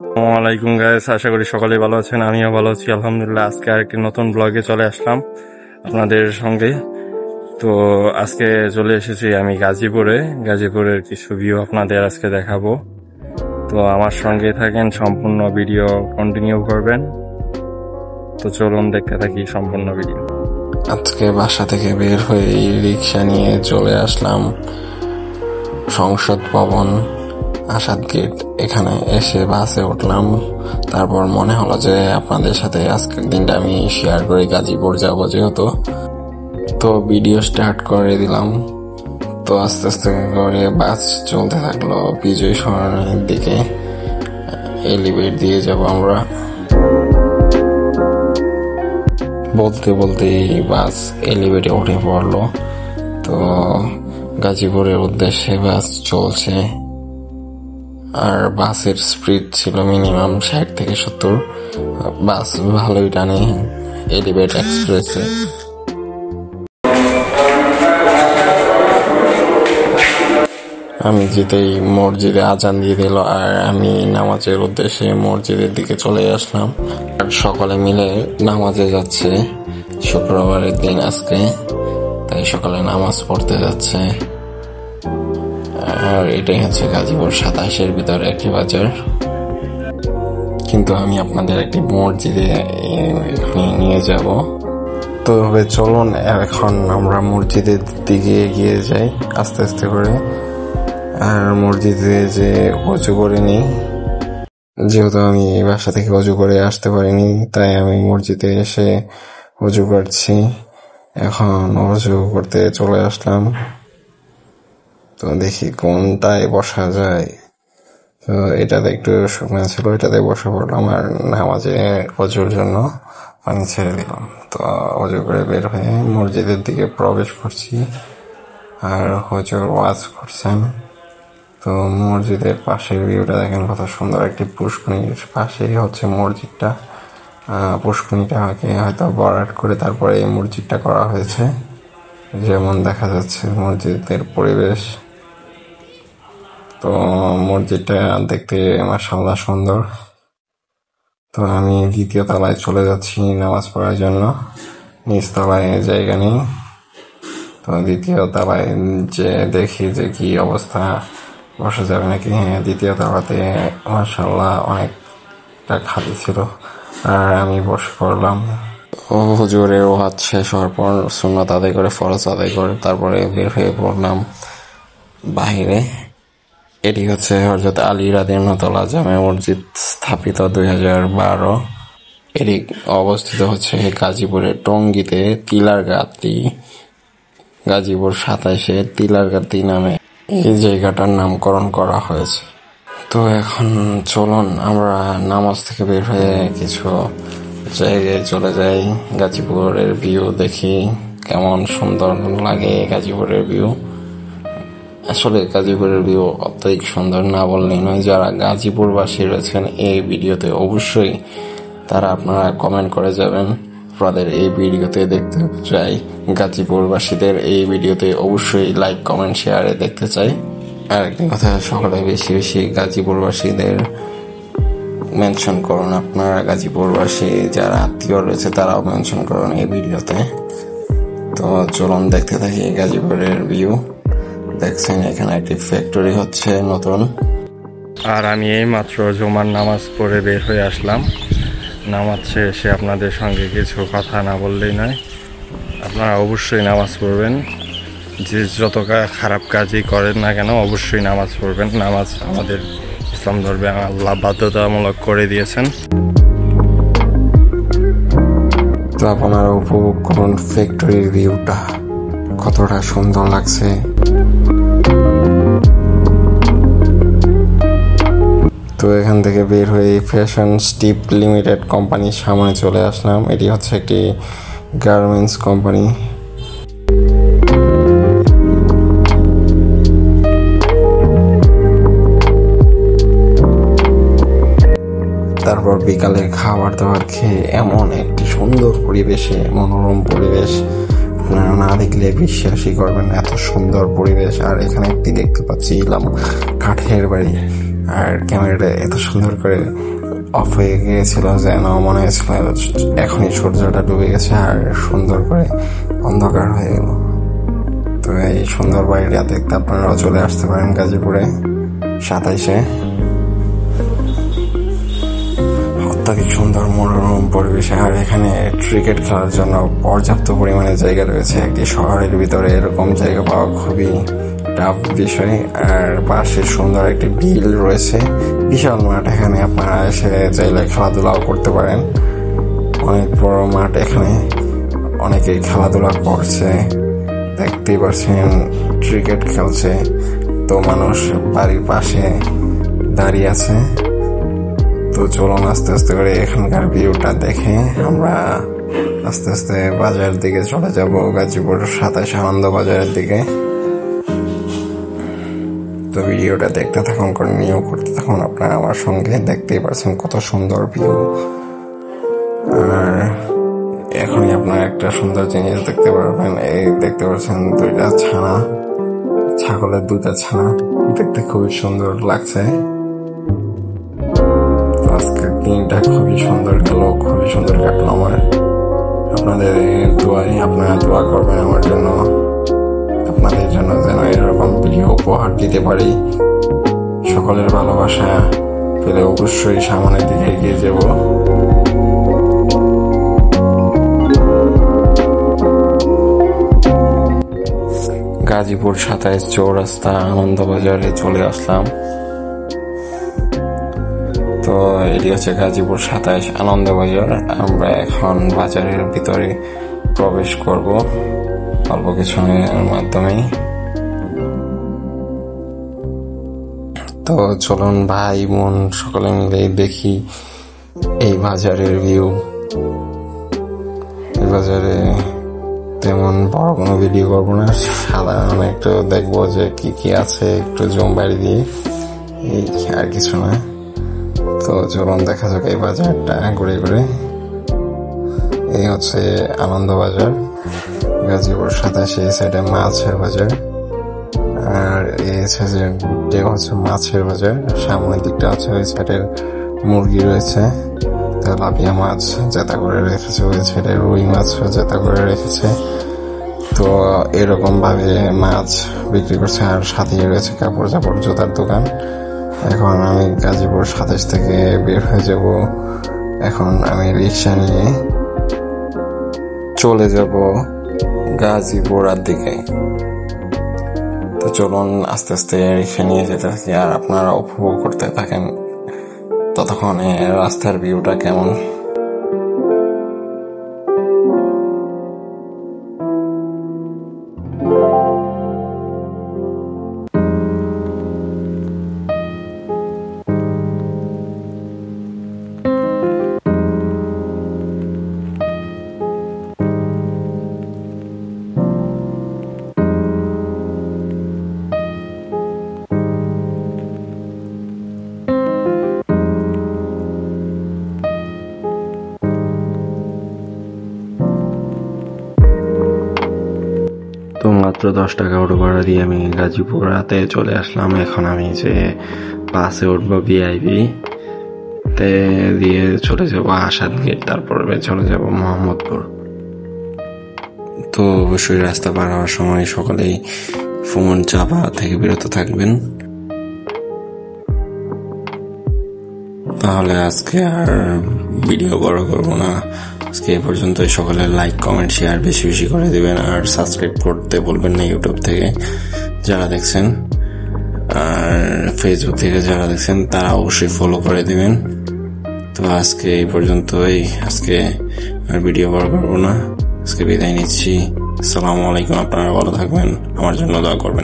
আসসালামু আলাইকুম গাইস, আশা করি সকলেই ভালো আছেন। আমিও ভালো আছি আলহামদুলিল্লাহ। আজকে আরেকটি নতুন ব্লগে চলে আসলাম আপনাদের সঙ্গে। তো আজকে চলে এসেছি আমি গাজীপুরের কিছু ভিউ আপনাদের আজকে দেখাবো। তো আমার সঙ্গে থাকেন, সম্পূর্ণ ভিডিও কন্টিনিউ করবেন। তো চলুন দেখতে থাকি সম্পূর্ণ ভিডিও। আজকে বাসা থেকে বের হয়ে রিক্সা নিয়ে চলে আসলাম সংসদ ভবন আসাদ গেট। এখানে এসে বাসে উঠলাম। তারপর মনে হলো যে আপনাদের সাথে আজকের দিনটা আমি শেয়ার করি, গাজীপুর যাবো যেহেতু। তো ভিডিও স্টার্ট করে দিলাম। তো আস্তে আস্তে করে বাস চলতে থাকলো বিজয় সরণির দিকে। এলিভেট দিয়ে যাব আমরা। বলতে বলতে বাস এলিভেটে উঠে পড়লো। তো গাজীপুরের উদ্দেশ্যে বাস চলছে। আর বাসের স্পিড ছিল মিনিমাম 60 থেকে 70। বাস ভালোই টানে এলিভেট এক্সপ্রেসে। আমি যেতেই মসজিদে আজান দিয়ে দিল, আর আমি নামাজের উদ্দেশ্যে মসজিদের দিকে চলে আসলাম। আর সকলে মিলে নামাজে যাচ্ছে। শুক্রবারের দিন আজকে, তাই সকালে নামাজ পড়তে যাচ্ছে। আর এটাই হচ্ছে গাজীপুর 27-এর ভিতরে একটি বাজার। কিন্তু আমি আপনাদের একটি মসজিদে নিয়ে যাব। তো চলুন এখন আমরা মসজিদের দিকে এগিয়ে যাই আস্তে আস্তে করে। আর মসজিদে যে অজু করে নিই, যেহেতু আমি বাসা থেকে অজু করে আসতে পারিনি, তাই আমি মসজিদে এসে অজু করছি। এখন অজু করতে চলে আসলাম। তো দেখি কোনটায় বসা যায়। তো এটাতে একটু শুকনো ছিল, এটাতে বসে পড়লাম। আর নামাজে অজুর জন্য পানি ছেড়ে দিলাম। তো অজু করে বের হয়ে মসজিদের দিকে প্রবেশ করছি। আর হুজুর ওয়াজ করছেন। তো মসজিদের পাশের ভিউটা দেখেন, কত সুন্দর। একটি পুষ্করিণীর পাশেই হচ্ছে মসজিদটা। পুষ্করিণীটাকে হয়তো ভরাট করে তারপরে এই মসজিদটা করা হয়েছে। যেমন দেখা যাচ্ছে মসজিদের পরিবেশ। তো মসজিদটা দেখতে মাশাআল্লাহ সুন্দর। তো আমি দ্বিতীয় তলায় চলে যাচ্ছি নামাজ পড়ার জন্য। নিচ তলায় জায়গা নেই। তো দ্বিতীয় তলায় যে দেখি যে কি অবস্থা, বসা যাবে নাকি। হ্যাঁ, দ্বিতীয় তলাতে মাশাআল্লাহ অনেকটা খালি ছিল, আর আমি বসে পড়লাম। হুজুরের ওয়াজ শেষ হওয়ার পর সুন্নাত আদায় করে, ফরজ আদায় করে তারপরে বের হয়ে পড়লাম বাহিরে। এটি হচ্ছে হযরত আলী রাদিয়াল্লাহু জামে মসজিদ, স্থাপিত 2012। এটি অবস্থিত হচ্ছে গাজীপুরের টঙ্গীতে তিলারগাতি। গাজীপুর 27-এ তিলারগাতি নামে এই জায়গাটার নামকরণ করা হয়েছে। তো এখন চলুন আমরা নামাজ থেকে বের হয়ে কিছু জায়গায় চলে যাই, গাজীপুরের ভিউ দেখি কেমন সুন্দর লাগে। গাজীপুরের ভিউ আসলে গাজীপুরের ভিউ অত্যধিক সুন্দর, না বললেই নয়। যারা গাজীপুরবাসী রয়েছেন এই ভিডিওতে, অবশ্যই তারা আপনারা কমেন্ট করে যাবেন আপনাদের এই ভিডিওতে দেখতে চাই। গাজীপুরবাসীদের এই ভিডিওতে অবশ্যই লাইক, কমেন্ট, শেয়ারে দেখতে চাই। আর একটি কথা, সকলে বেশি বেশি গাজীপুরবাসীদের মেনশন করুন। আপনারা গাজীপুরবাসী যারা আত্মীয় রয়েছে তারাও মেনশন করুন এই ভিডিওতে। তো চলুন দেখতে থাকি গাজীপুরের ভিউ। দেখছেন এখানে একটি ফ্যাক্টরি হচ্ছে নতুন। আর আমি এই মাত্র জুমার নামাজ পড়ে বের হয়ে আসলাম। নামাজ শেষে আপনাদের সঙ্গে কিছু কথা না বললেই নয়। আপনারা অবশ্যই নামাজ পড়বেন। যে যত খারাপ কাজই করেন না কেন, অবশ্যই নামাজ পড়বেন। নামাজ আমাদের ইসলাম ধর্মে আল্লাহ বাধ্যতামূলক করে দিয়েছেন। তো আপনারা উপভোগ করুন ফ্যাক্টরির ভিউটা, কতটা সুন্দর লাগছে। তো এখান থেকে বের হয়ে ফ্যাশন স্টিপ লিমিটেড কোম্পানির সামনে চলে আসলাম। এটি হচ্ছে একটি গার্মেন্টস কোম্পানি। তারপর বিকালে খাবার দাবার খেয়ে এমন একটি সুন্দর পরিবেশে, মনোরম পরিবেশ, আপনারা না দেখলে বিশ্বাসই করবেন না, এত সুন্দর পরিবেশ। আর এখানে একটি দেখতে পাচ্ছিলাম কাঠের বাড়ি, আর ক্যামেরাটা এত সুন্দর করে অফ হয়ে গিয়েছিল, যেন মনে হয়েছিল এখনই সূর্যটা ডুবে গেছে আর সুন্দর করে অন্ধকার হয়ে গেল। তো এই সুন্দর বাড়িটা দেখতে আপনারাও চলে আসতে পারেন গাজীপুরে 27-এ। অত্যাধিক সুন্দর মনোরম পরিবেশে, আর এখানে ক্রিকেট খেলার জন্য পর্যাপ্ত পরিমাণে জায়গা রয়েছে। একটি শহরের ভিতরে এরকম জায়গা পাওয়া খুবই টাফ বিষয়। আর পাশে সুন্দর একটি বিল রয়েছে, বিশাল মাঠ। এখানে আপনারা এসে চাইলে খেলাধুলাও করতে পারেন। অনেক বড় মাঠ, এখানে অনেকেই খেলাধুলা করছে, দেখতেই পাচ্ছেন ক্রিকেট খেলছে। তো মানুষ বাড়ির পাশে দাঁড়িয়ে আছে। তো চলুন আস্তে আস্তে করে এখানকার ভিউটা দেখে আমরা আস্তে আস্তে বাজারের দিকে চলে যাব, গাজীপুর 27 আনন্দ বাজারের দিকে। তো ভিডিওটা দেখতে থাকুন, কন্টিনিউ করতে থাকুন আপনারা আমার সঙ্গে। দেখতেই পাচ্ছেন কত সুন্দর ভিউ। আর এখনই আপনারা একটা সুন্দর জিনিস দেখতে পারবেন। এই দেখতে পাচ্ছেন দুইটা ছানা, ছাগলের দুইটা ছানা, দেখতে খুবই সুন্দর লাগছে। আজকের দিনটা খুবই সুন্দর গেল, খুবই সুন্দর কাটলো আমার। আপনাদের দোয়ায় আপনারা দোয়া করবেন আমার জন্য, আপনাদের জন্য যেন এরকম ভিডিও উপহার দিতে পারি। সকলের ভালোবাসা পেলে অবশ্যই সামনের দিকে এগিয়ে যাব। গাজীপুর 27 চৌরাস্তা আনন্দবাজারে চলে আসলাম। তো এটি হচ্ছে গাজীপুর 27 আনন্দবাজার। আমরা এখন বাজারের ভিতরে প্রবেশ করব অল্প কিছুর মাধ্যমেই। তো চলুন ভাই বোন সকলে মিলে দেখি এই বাজারের ভিউ। এই বাজারে তেমন বড় কোনো ভিডিও করবো না, সাধারণ একটু দেখবো যে কি কি আছে, একটু জুম বাড়ি দিয়ে, এই আর কিছু না। তো চলুন দেখা যাক এই বাজারটা ঘুরে ঘুরে। এই হচ্ছে আনন্দ বাজার, গাজীপুর 27। এই সাইডে মাছের বাজার, আর এই সাইডে হচ্ছে মাছের বাজার। সামনের দিকটা হচ্ছে ওই সাইডের মুরগি রয়েছে, তেলাপিয়া মাছ জেতা করে রেখেছে, ওই সাইডে রুই মাছ জেতা করে রেখেছে। তো এরকম ভাবে মাছ বিক্রি করছে, আর সাথেই রয়েছে কাপড় চাপড় জুতার দোকান। এখন আমি গাজীপুর 27 থেকে বের হয়ে যাব। এখন আমি রিক্সা নিয়ে চলে যাব গাজীপুরার দিকে। তো চলুন আস্তে আস্তে রিক্সা নিয়ে যেতে থাকি, আর আপনারা উপভোগ করতে থাকেন ততক্ষণে রাস্তার ভিউটা কেমন। তো মাত্র 10 টাকা অটো ভাড়া দিয়ে আমি গাজীপুর রাতে চলে আসলাম। এখন আমি যে বাসে উঠবো ভিআইপি তে, দিয়ে চলে যাব আসাদ গেট, তারপরে চলে যাব মোহাম্মদপুর। তো অবশ্যই রাস্তা পার হওয়ার সময় সকলেই ফোন চাপা থেকে বিরত থাকবেন। তাহলে আজকে আর ভিডিও বড় করবো না, আজকে এ পর্যন্তই। সকলে লাইক কমেন্ট শেয়ার বেশি বেশি করে দিবেন, আর সাবস্ক্রাইব করতে বলবেন না ইউটিউব থেকে যারা দেখছেন, আর ফেসবুক থেকে যারা দেখছেন তারা অবশ্যই ফলো করে দিবেন। তো আজকে এই পর্যন্তই, আজকে আর ভিডিও বড় করবো না, আজকে বিদায় নিচ্ছি। আসসালামু আলাইকুম। আপনারা ভালো থাকবেন, আমার জন্য দোয়া করবেন।